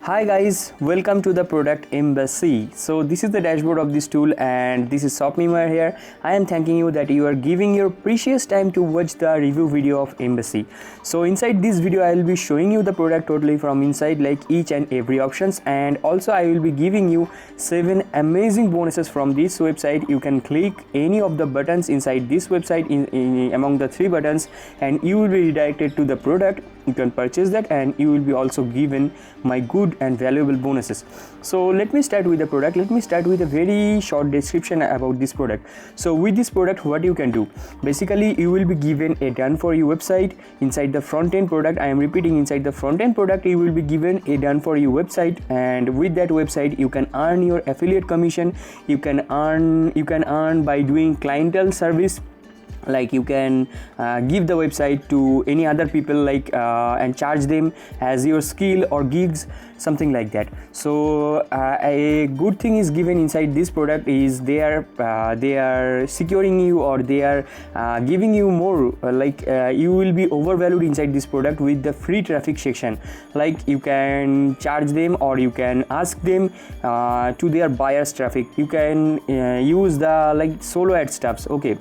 Hi guys, welcome to the product EMBASSY. So this is the dashboard of this tool and this is softmemeware here. I am thanking you that you are giving your precious time to watch the review video of EMBASSY. So inside this video I will be showing you the product totally from inside, like each and every options, and also I will be giving you 7 amazing bonuses from this website. You can click any of the buttons inside this website among the 3 buttons and you will be redirected to the product. You can purchase that and you will be also given my good and valuable bonuses. So let me start with the product. Let me start with a very short description about this product. So with this product, what you can do, basically you will be given a done for you website. Inside the front end product, I am repeating, inside the front end product you will be given a done for you website, and with that website you can earn your affiliate commission. You can earn by doing clientele service, like you can give the website to any other people, like and charge them as your skill or gigs, something like that. So a good thing is given inside this product is they are securing you, or they are giving you more, you will be overvalued inside this product with the free traffic section. Like you can charge them or you can ask them to their buyers traffic. You can use the solo ad stuffs. Okay,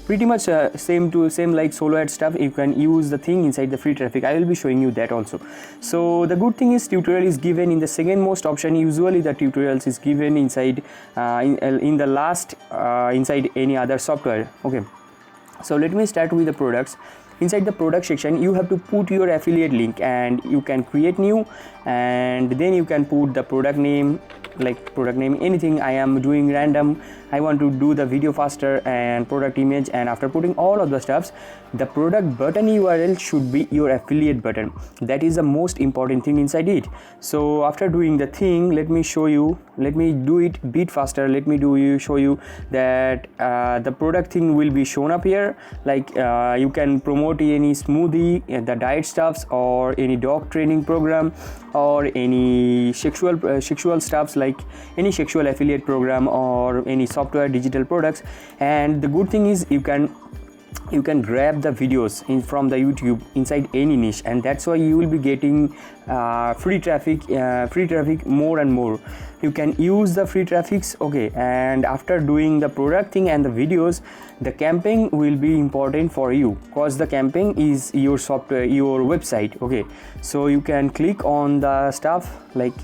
pretty much same like solo ad stuff. You can use the thing inside the free traffic. I will be showing you that also. So the good thing is tutorial is given in the second most option. Usually the tutorials is given inside in the last inside any other software. Okay, so let me start with the products. Inside the product section you have to put your affiliate link, and you can create new, and then you can put the product name, like product name anything. I am doing random. I want to do the video faster, and product image, and after putting all of the stuffs, the product button URL should be your affiliate button. That is the most important thing inside it. So after doing the thing, let me show you, let me do it bit faster. Let me show you that the product thing will be shown up here. Like you can promote any smoothie, the diet stuffs, or any dog training program, or any sexual stuffs, like any sexual affiliate program, or any software digital products. And the good thing is you can grab the videos from the YouTube inside any niche, and that's why you will be getting free traffic more and more. You can use the free traffics. Okay, and after doing the product thing and the videos, the campaign will be important for you, because the campaign is your software, your website. Okay, so you can click on the stuff, like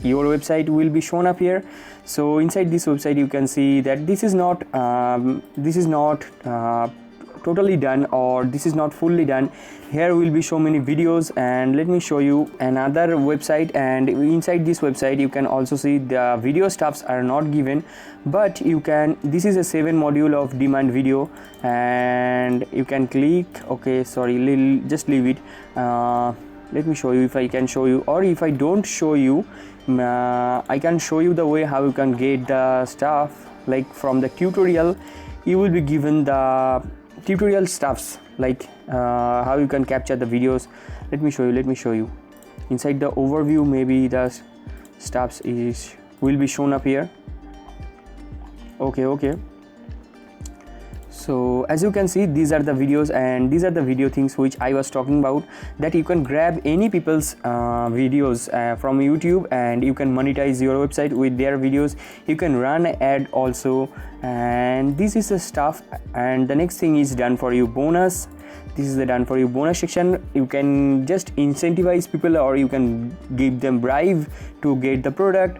your website will be shown up here. So inside this website you can see that this is not totally done, or this is not fully done. Here will be so many videos, and let me show you another website. And inside this website you can also see the video stuffs are not given, but you can, this is a 7 module of demand video, and you can click. Okay, sorry, just leave it. Let me show you if I can show you, or if I don't show you, I can show you the way how you can get the stuff. Like from the tutorial you will be given the tutorial stuffs, like how you can capture the videos. Let me show you inside the overview. Maybe the stuffs will be shown up here. Okay, so as you can see, these are the videos, and these are the video things which I was talking about, that you can grab any people's videos from YouTube, and you can monetize your website with their videos. You can run an ad also, and this is the stuff. And the next thing is done for you bonus. This is the done for you bonus section. You can just incentivize people, or you can give them bribe to get the product,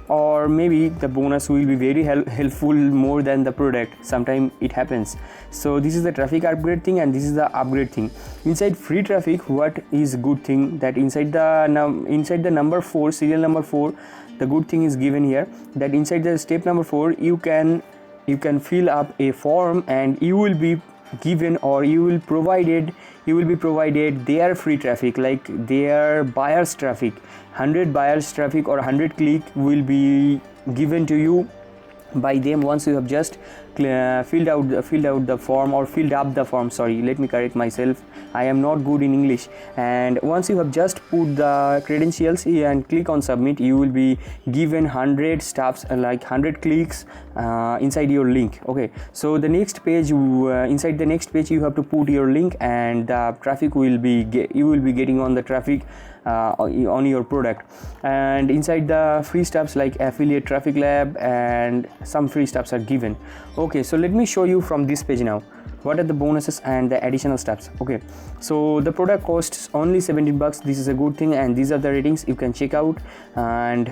or maybe the bonus will be very helpful more than the product. Sometimes it happens. So this is the traffic upgrade thing, and this is the upgrade thing. Inside free traffic, what is good thing, that inside the number 4, serial number 4, the good thing is given here, that inside the step number 4 you can fill up a form, and you will be given, or you will be provided their free traffic, like their buyers traffic. 100 buyers traffic or 100 click will be given to you by them once you have just filled out the form, or filled up the form, sorry, let me correct myself, I am not good in English. And once you have just put the credentials and click on submit, you will be given 100 steps, like 100 clicks inside your link. Okay, so the next page, inside the next page you have to put your link, and the traffic will be you will be getting on the traffic on your product. And inside the free stuffs like affiliate, traffic lab, and some free stuffs are given. Okay, so let me show you from this page now what are the bonuses and the additional stuffs. Okay, so the product costs only 17 bucks. This is a good thing, and these are the ratings you can check out. And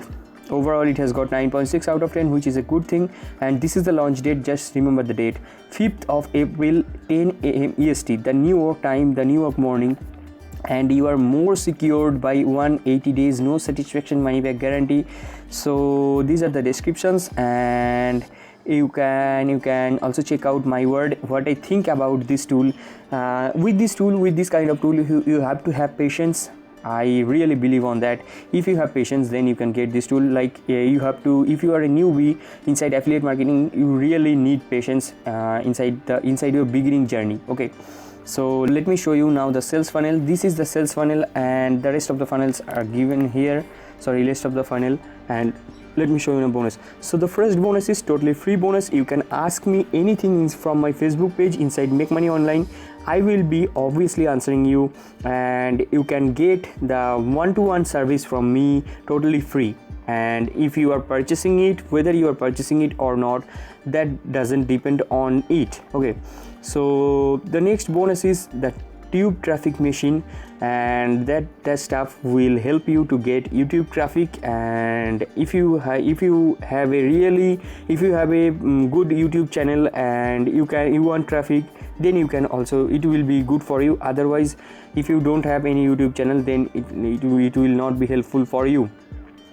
overall it has got 9.6 out of 10, which is a good thing. And this is the launch date, just remember the date, 5th of April, 10 a.m. EST, the New York time, the New York morning. And you are more secured by 180 days, no satisfaction money back guarantee. So these are the descriptions, and you can also check out my word, what I think about this tool. With this kind of tool, you have to have patience. I really believe on that. If you have patience, then you can get this tool. Like you have to, if you are a newbie inside affiliate marketing, you really need patience inside your beginning journey. Okay, so let me show you now the sales funnel. This is the sales funnel, and the rest of the funnels are given here. Sorry, rest of the funnel. And let me show you a bonus. So the first bonus is totally free bonus. You can ask me anything from my Facebook page inside Make Money Online. I will be obviously answering you, and you can get the one-to-one service from me totally free. And if you are purchasing it, whether you are purchasing it or not, that doesn't depend on it. Okay, so the next bonus is the tube traffic machine, and that stuff will help you to get YouTube traffic. And if you have a good YouTube channel and you want traffic, then you can also, it will be good for you. Otherwise, if you don't have any YouTube channel, then it will not be helpful for you.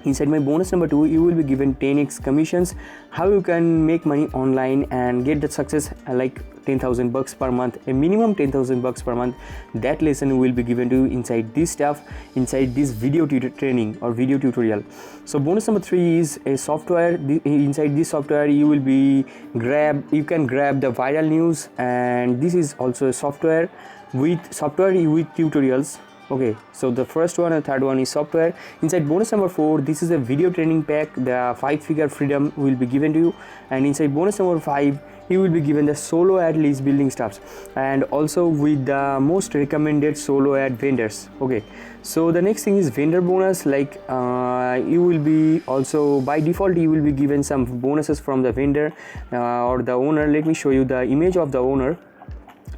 Inside my bonus number 2, you will be given 10x commissions, how you can make money online and get the success, like 10,000 bucks per month, a minimum 10,000 bucks per month. That lesson will be given to you inside this stuff, inside this video training or video tutorial. So bonus number 3 is a software. Inside this software you can grab the viral news, and this is also a software with tutorials. Okay, so the first one and third one is software. Inside bonus number 4, this is a video training pack. The 5-figure freedom will be given to you. And inside bonus number 5, you will be given the solo ad list building stuffs, and also with the most recommended solo ad vendors. Okay, so the next thing is vendor bonus. Like you will be also, by default you will be given some bonuses from the vendor or the owner. Let me show you the image of the owner.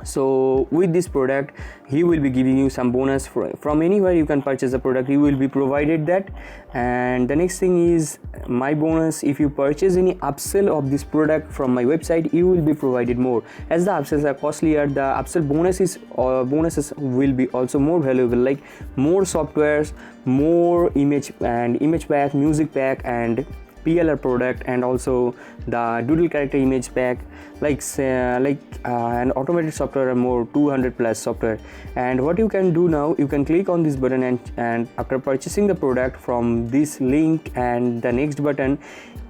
So with this product, he will be giving you some bonus from anywhere you can purchase the product. You will be provided that. And the next thing is my bonus. If you purchase any upsell of this product from my website, you will be provided more. As the upsells are costlier, the upsell bonuses will be also more valuable, like more softwares, more image pack, music pack, and PLR product, and also the doodle character image pack, like an automated software, and more 200 plus software. And what you can do now, you can click on this button, and after purchasing the product from this link and the next button,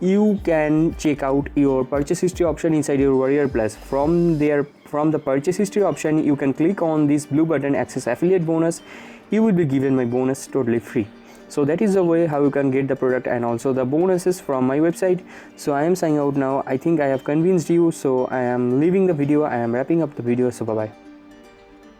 you can check out your purchase history option inside your Warrior Plus. From the purchase history option, you can click on this blue button, access affiliate bonus. You will be given my bonus totally free. So that is the way how you can get the product and also the bonuses from my website. So I am signing out now. I think I have convinced you. So I am leaving the video. I am wrapping up the video. So bye bye.